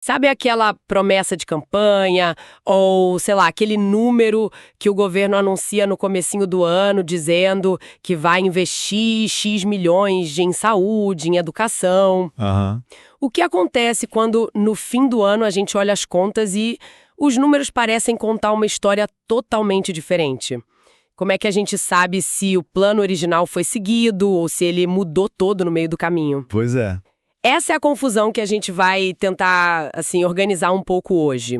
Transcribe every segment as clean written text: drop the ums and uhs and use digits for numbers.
Sabe aquela promessa de campanha ou, sei lá, aquele número que o governo anuncia no comecinho do ano dizendo que vai investir X milhões em saúde, em educação? Aham. O que acontece quando no fim do ano a gente olha as contas e os números parecem contar uma história totalmente diferente? Como é que a gente sabe se o plano original foi seguido ou se ele mudou todo no meio do caminho? Pois é. Essa é a confusão que a gente vai tentar, assim, organizar um pouco hoje.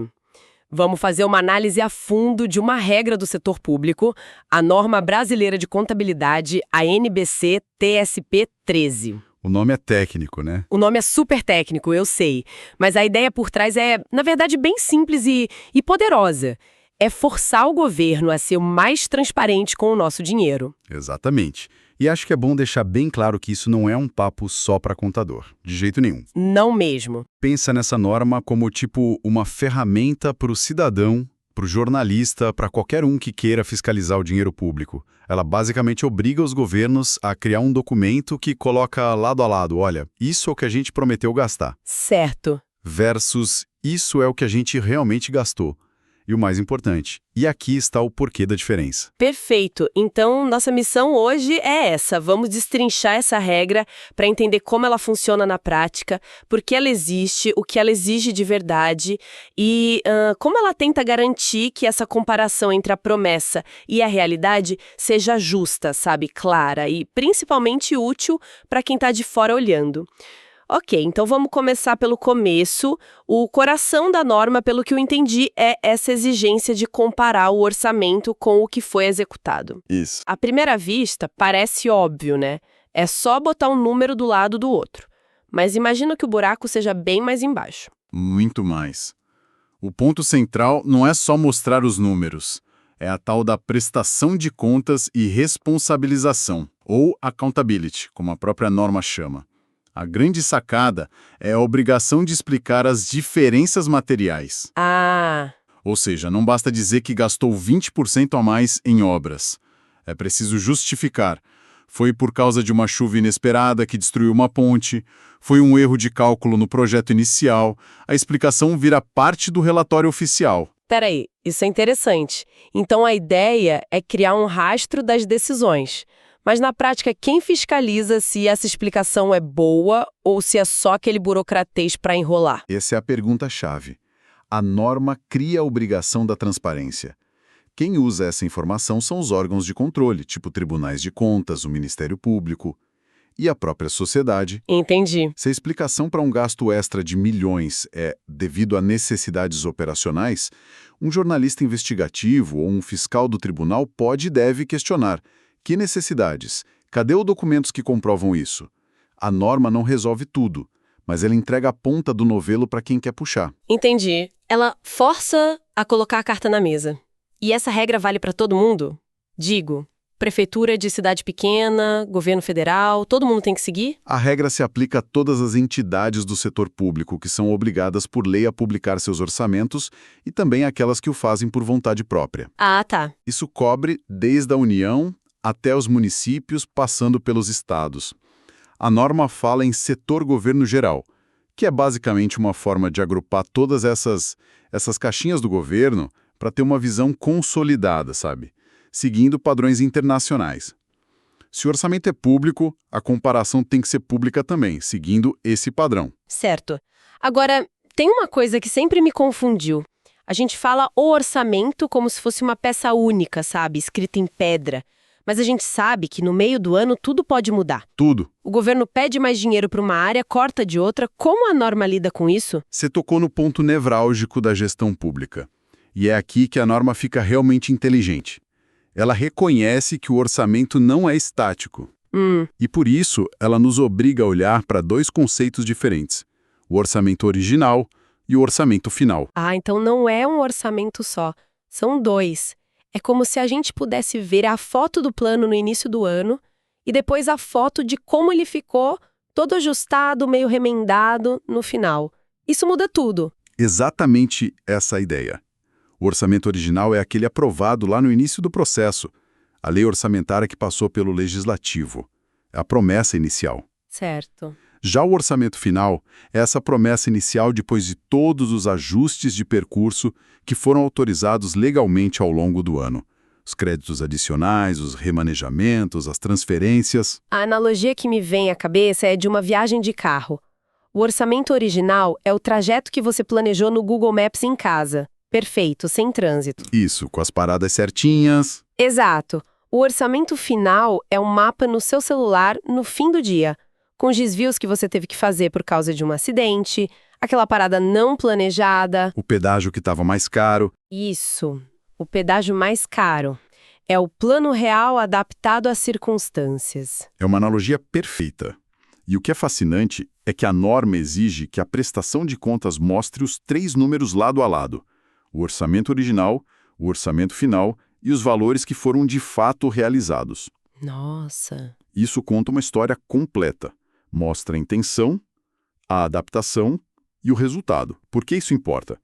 Vamos fazer uma análise a fundo de uma regra do setor público, a Norma Brasileira de Contabilidade, a NBC TSP 13. O nome é técnico, né? O nome é super técnico, eu sei, mas a ideia por trás é, na verdade, bem simples e poderosa. É forçar o governo a ser o mais transparente com o nosso dinheiro. Exatamente. E acho que é bom deixar bem claro que isso não é um papo só para contador, de jeito nenhum. Não mesmo. Pensa nessa norma como tipo uma ferramenta para o cidadão, para o jornalista, para qualquer um que queira fiscalizar o dinheiro público. Ela basicamente obriga os governos a criar um documento que coloca lado a lado, olha, isso é o que a gente prometeu gastar, Certo. versus isso é o que a gente realmente gastou. E o mais importante, e aqui está o porquê da diferença. Perfeito. Então, nossa missão hoje é essa. Vamos destrinchar essa regra para entender como ela funciona na prática, por que ela existe, o que ela exige de verdade e como ela tenta garantir que essa comparação entre a promessa e a realidade seja justa, sabe, clara e principalmente útil para quem está de fora olhando. Ok, então vamos começar pelo começo. O coração da norma, pelo que eu entendi, é essa exigência de comparar o orçamento com o que foi executado. Isso. À primeira vista, parece óbvio, né? É só botar um número do lado do outro. Mas imagina que o buraco seja bem mais embaixo. Muito mais. O ponto central não é só mostrar os números, é a tal da prestação de contas e responsabilização, ou accountability, como a própria norma chama. A grande sacada é a obrigação de explicar as diferenças materiais. Ah, Ou seja, não basta dizer que gastou 20% a mais em obras. É preciso justificar. Foi por causa de uma chuva inesperada que destruiu uma ponte, foi um erro de cálculo no projeto inicial, a explicação vira parte do relatório oficial. peraí, isso é interessante. Então a ideia é criar um rastro das decisões. Mas na prática, quem fiscaliza se essa explicação é boa ou se é só aquele burocratês para enrolar? Essa é a pergunta-chave. A norma cria a obrigação da transparência. Quem usa essa informação são os órgãos de controle, tipo tribunais de contas, o Ministério Público e a própria sociedade. Entendi. Se a explicação para um gasto extra de milhões é devido a necessidades operacionais, um jornalista investigativo ou um fiscal do tribunal pode e deve questionar: que necessidades? Cadê os documentos que comprovam isso? A norma não resolve tudo, mas ela entrega a ponta do novelo para quem quer puxar. Entendi. Ela força a colocar a carta na mesa. E essa regra vale para todo mundo? Digo, prefeitura de cidade pequena, governo federal, todo mundo tem que seguir? A regra se aplica a todas as entidades do setor público que são obrigadas por lei a publicar seus orçamentos e também aquelas que o fazem por vontade própria. Ah, tá. Isso cobre desde a União até os municípios, passando pelos estados. A norma fala em setor governo geral, que é basicamente uma forma de agrupar todas essas caixinhas do governo para ter uma visão consolidada, sabe? Seguindo padrões internacionais. Se o orçamento é público, a comparação tem que ser pública também, seguindo esse padrão. Certo. Agora, tem uma coisa que sempre me confundiu. A gente fala o orçamento como se fosse uma peça única, sabe? Escrita em pedra. Mas a gente sabe que no meio do ano tudo pode mudar. Tudo. O governo pede mais dinheiro para uma área, corta de outra. Como a norma lida com isso? Você tocou no ponto nevrálgico da gestão pública. E é aqui que a norma fica realmente inteligente. Ela reconhece que o orçamento não é estático. E por isso, ela nos obriga a olhar para dois conceitos diferentes: o orçamento original e o orçamento final. Ah, então não é um orçamento só. São dois. É como se a gente pudesse ver a foto do plano no início do ano e depois a foto de como ele ficou, todo ajustado, meio remendado, no final. Isso muda tudo. Exatamente essa a ideia. O orçamento original é aquele aprovado lá no início do processo, a lei orçamentária que passou pelo legislativo. É a promessa inicial. Certo. Já o orçamento final é essa promessa inicial depois de todos os ajustes de percurso que foram autorizados legalmente ao longo do ano. Os créditos adicionais, os remanejamentos, as transferências. A analogia que me vem à cabeça é de uma viagem de carro. O orçamento original é o trajeto que você planejou no Google Maps em casa. Perfeito, sem trânsito. Isso, com as paradas certinhas. Exato. O orçamento final é um mapa no seu celular no fim do dia, com os desvios que você teve que fazer por causa de um acidente, aquela parada não planejada. O pedágio que estava mais caro. Isso, o pedágio mais caro. É o plano real adaptado às circunstâncias. É uma analogia perfeita. E o que é fascinante é que a norma exige que a prestação de contas mostre os 3 números lado a lado: o orçamento original, o orçamento final e os valores que foram de fato realizados. Nossa! Isso conta uma história completa. Mostra a intenção, a adaptação e o resultado. Por que isso importa?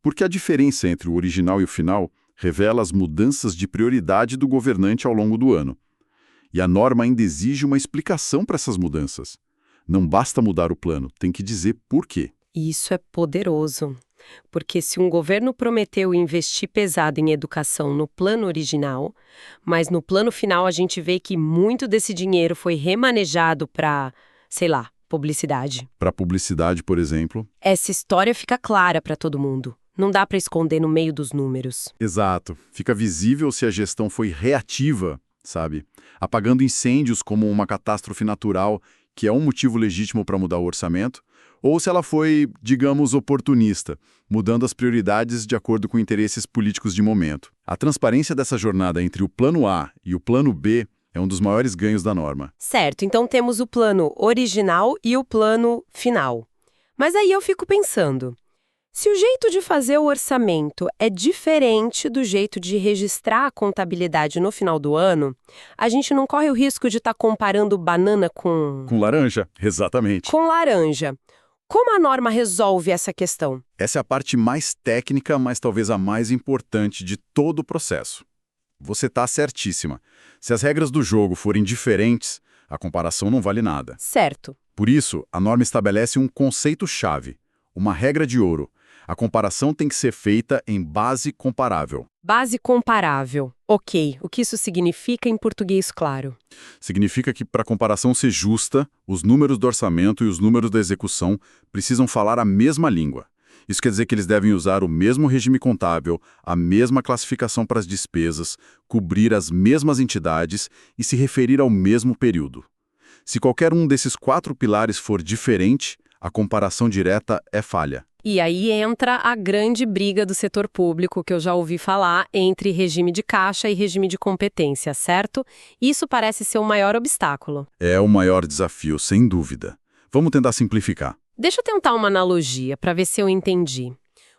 Porque a diferença entre o original e o final revela as mudanças de prioridade do governante ao longo do ano. E a norma ainda exige uma explicação para essas mudanças. Não basta mudar o plano, tem que dizer por quê. Isso é poderoso. Porque se um governo prometeu investir pesado em educação no plano original, mas no plano final a gente vê que muito desse dinheiro foi remanejado para, sei lá, publicidade. Para publicidade, por exemplo. Essa história fica clara para todo mundo. Não dá para esconder no meio dos números. Exato. Fica visível se a gestão foi reativa, sabe? Apagando incêndios como uma catástrofe natural, que é um motivo legítimo para mudar o orçamento, ou se ela foi, digamos, oportunista, mudando as prioridades de acordo com interesses políticos de momento. A transparência dessa jornada entre o plano A e o plano B é um dos maiores ganhos da norma. Certo, então temos o plano original e o plano final. Mas aí eu fico pensando, se o jeito de fazer o orçamento é diferente do jeito de registrar a contabilidade no final do ano, a gente não corre o risco de estar comparando banana com... Com laranja? Exatamente. Com laranja. Como a norma resolve essa questão? Essa é a parte mais técnica, mas talvez a mais importante de todo o processo. Você está certíssima. Se as regras do jogo forem diferentes, a comparação não vale nada. Certo. Por isso, a norma estabelece um conceito-chave, uma regra de ouro. A comparação tem que ser feita em base comparável. Base comparável. Ok. O que isso significa em português claro? Significa que, para a comparação ser justa, os números do orçamento e os números da execução precisam falar a mesma língua. Isso quer dizer que eles devem usar o mesmo regime contábil, a mesma classificação para as despesas, cobrir as mesmas entidades e se referir ao mesmo período. Se qualquer um desses 4 pilares for diferente, a comparação direta é falha. E aí entra a grande briga do setor público que eu já ouvi falar entre regime de caixa e regime de competência, certo? Isso parece ser o maior obstáculo. É o maior desafio, sem dúvida. Vamos tentar simplificar. Deixa eu tentar uma analogia para ver se eu entendi.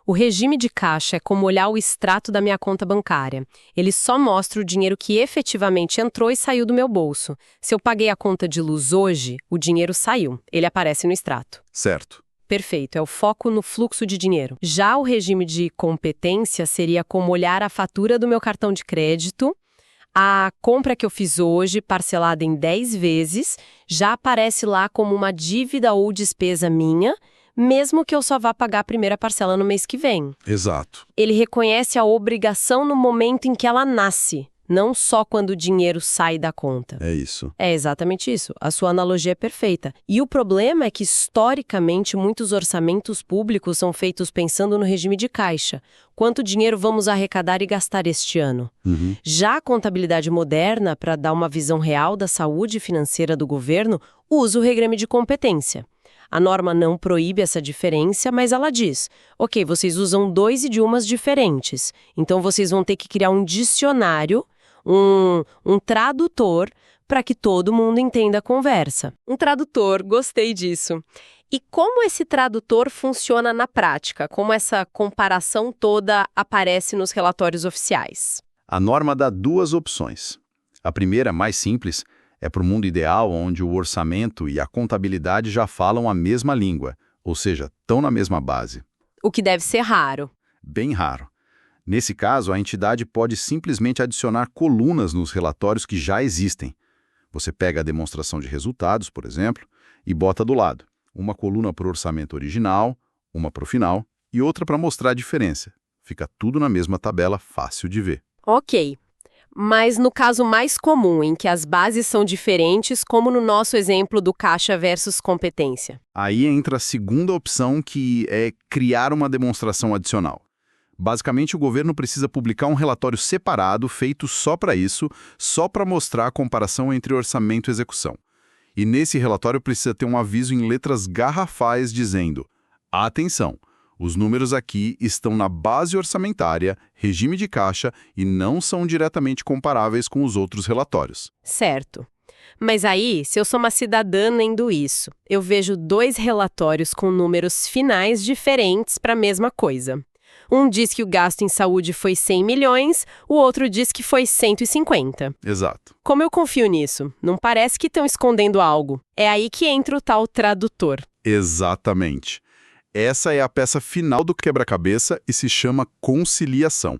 O regime de caixa é como olhar o extrato da minha conta bancária. Ele só mostra o dinheiro que efetivamente entrou e saiu do meu bolso. Se eu paguei a conta de luz hoje, o dinheiro saiu. Ele aparece no extrato. Certo. Perfeito, é o foco no fluxo de dinheiro. Já o regime de competência seria como olhar a fatura do meu cartão de crédito, a compra que eu fiz hoje, parcelada em 10 vezes, já aparece lá como uma dívida ou despesa minha, mesmo que eu só vá pagar a primeira parcela no mês que vem. Exato. Ele reconhece a obrigação no momento em que ela nasce, não só quando o dinheiro sai da conta. É isso. É exatamente isso. A sua analogia é perfeita. E o problema é que, historicamente, muitos orçamentos públicos são feitos pensando no regime de caixa. Quanto dinheiro vamos arrecadar e gastar este ano? Já a contabilidade moderna, para dar uma visão real da saúde financeira do governo, usa o regime de competência. A norma não proíbe essa diferença, mas ela diz, ok, vocês usam 2 idiomas diferentes, então vocês vão ter que criar um dicionário, um tradutor, para que todo mundo entenda a conversa. Um tradutor, gostei disso. E como esse tradutor funciona na prática? Como essa comparação toda aparece nos relatórios oficiais? A norma dá 2 opções. A primeira, mais simples, é para o mundo ideal onde o orçamento e a contabilidade já falam a mesma língua, ou seja, estão na mesma base. O que deve ser raro. Bem raro. Nesse caso, a entidade pode simplesmente adicionar colunas nos relatórios que já existem. Você pega a demonstração de resultados, por exemplo, e bota do lado. Uma coluna para o orçamento original, uma para o final e outra para mostrar a diferença. Fica tudo na mesma tabela, fácil de ver. Ok. Mas no caso mais comum, em que as bases são diferentes, como no nosso exemplo do caixa versus competência. Aí entra a segunda opção, que é criar uma demonstração adicional. Basicamente, o governo precisa publicar um relatório separado, feito só para isso, só para mostrar a comparação entre orçamento e execução. E nesse relatório precisa ter um aviso em letras garrafais dizendo: atenção! Os números aqui estão na base orçamentária, regime de caixa e não são diretamente comparáveis com os outros relatórios. Certo. Mas aí, se eu sou uma cidadã lendo isso, eu vejo 2 relatórios com números finais diferentes para a mesma coisa. Um diz que o gasto em saúde foi 100 milhões, o outro diz que foi 150. Exato. Como eu confio nisso? Não parece que estão escondendo algo. É aí que entra o tal tradutor. Exatamente. Essa é a peça final do quebra-cabeça e se chama conciliação.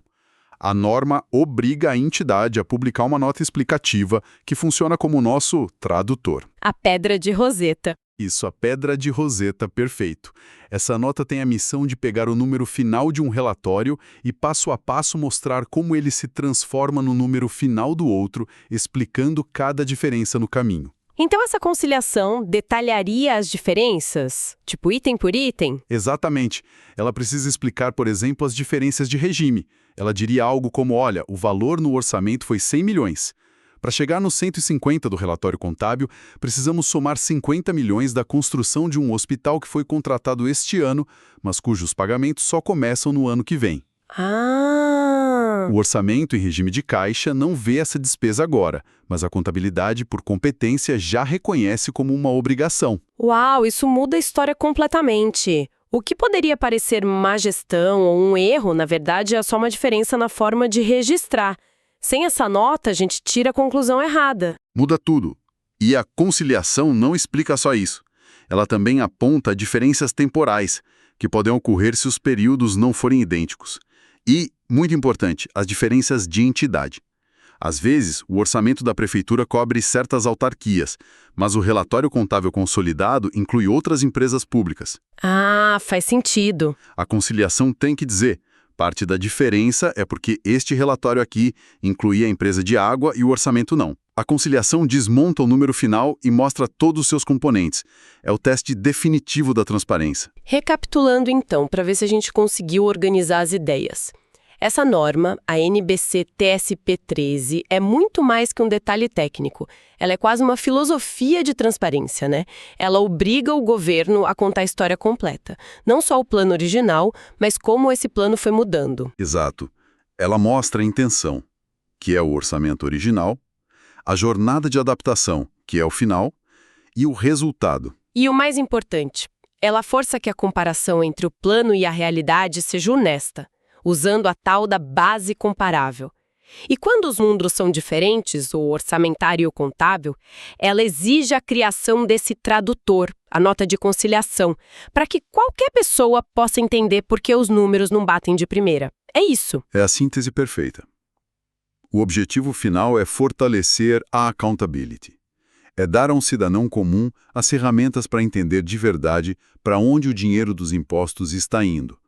A norma obriga a entidade a publicar uma nota explicativa que funciona como o nosso tradutor. A pedra de Roseta. Isso, a pedra de Roseta, perfeito. Essa nota tem a missão de pegar o número final de um relatório e passo a passo mostrar como ele se transforma no número final do outro, explicando cada diferença no caminho. Então essa conciliação detalharia as diferenças? Tipo item por item? Exatamente. Ela precisa explicar, por exemplo, as diferenças de regime. Ela diria algo como: olha, o valor no orçamento foi 100 milhões. Para chegar nos 150 do relatório contábil, precisamos somar 50 milhões da construção de um hospital que foi contratado este ano, mas cujos pagamentos só começam no ano que vem. O orçamento em regime de caixa não vê essa despesa agora, mas a contabilidade, por competência, já reconhece como uma obrigação. Uau, isso muda a história completamente. O que poderia parecer má gestão ou um erro, na verdade, é só uma diferença na forma de registrar. Sem essa nota, a gente tira a conclusão errada. Muda tudo. E a conciliação não explica só isso. Ela também aponta diferenças temporais, que podem ocorrer se os períodos não forem idênticos. E, muito importante, as diferenças de entidade. Às vezes, o orçamento da prefeitura cobre certas autarquias, mas o relatório contábil consolidado inclui outras empresas públicas. Ah, faz sentido. A conciliação tem que dizer: parte da diferença é porque este relatório aqui incluía a empresa de água e o orçamento não. A conciliação desmonta o número final e mostra todos os seus componentes. É o teste definitivo da transparência. Recapitulando então, para ver se a gente conseguiu organizar as ideias. Essa norma, a NBC TSP 13, é muito mais que um detalhe técnico. Ela é quase uma filosofia de transparência, né? Ela obriga o governo a contar a história completa. Não só o plano original, mas como esse plano foi mudando. Exato. Ela mostra a intenção, que é o orçamento original, a jornada de adaptação, que é o final, e o resultado. E o mais importante, ela força que a comparação entre o plano e a realidade seja honesta, usando a tal da base comparável. E quando os números são diferentes, o orçamentário e o contábil, ela exige a criação desse tradutor, a nota de conciliação, para que qualquer pessoa possa entender por que os números não batem de primeira. É isso. É a síntese perfeita. O objetivo final é fortalecer a accountability. É dar a um cidadão comum as ferramentas para entender de verdade para onde o dinheiro dos impostos está indo.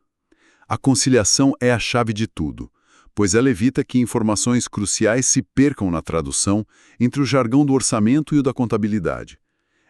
A conciliação é a chave de tudo, pois ela evita que informações cruciais se percam na tradução entre o jargão do orçamento e o da contabilidade.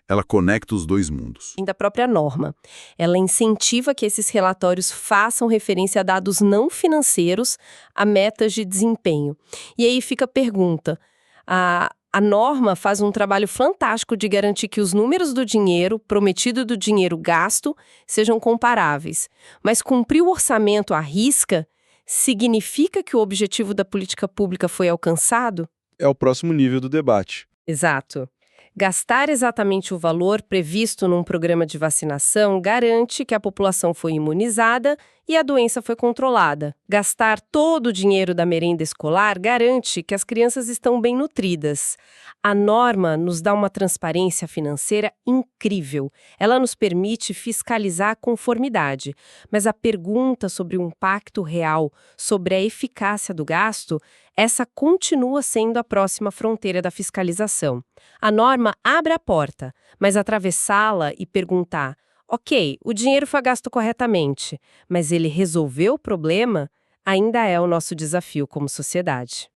Ela conecta os dois mundos. Da própria norma. Ela incentiva que esses relatórios façam referência a dados não financeiros, a metas de desempenho. E aí fica a pergunta: a norma faz um trabalho fantástico de garantir que os números do dinheiro, prometido do dinheiro gasto, sejam comparáveis. Mas cumprir o orçamento à risca significa que o objetivo da política pública foi alcançado? É o próximo nível do debate. Exato. Gastar exatamente o valor previsto num programa de vacinação garante que a população foi imunizada e a doença foi controlada. Gastar todo o dinheiro da merenda escolar garante que as crianças estão bem nutridas. A norma nos dá uma transparência financeira incrível. Ela nos permite fiscalizar a conformidade. Mas a pergunta sobre o impacto real, sobre a eficácia do gasto, Essa continua sendo a próxima fronteira da fiscalização. A norma abre a porta, mas atravessá-la e perguntar: ok, o dinheiro foi gasto corretamente, mas ele resolveu o problema? Ainda é o nosso desafio como sociedade.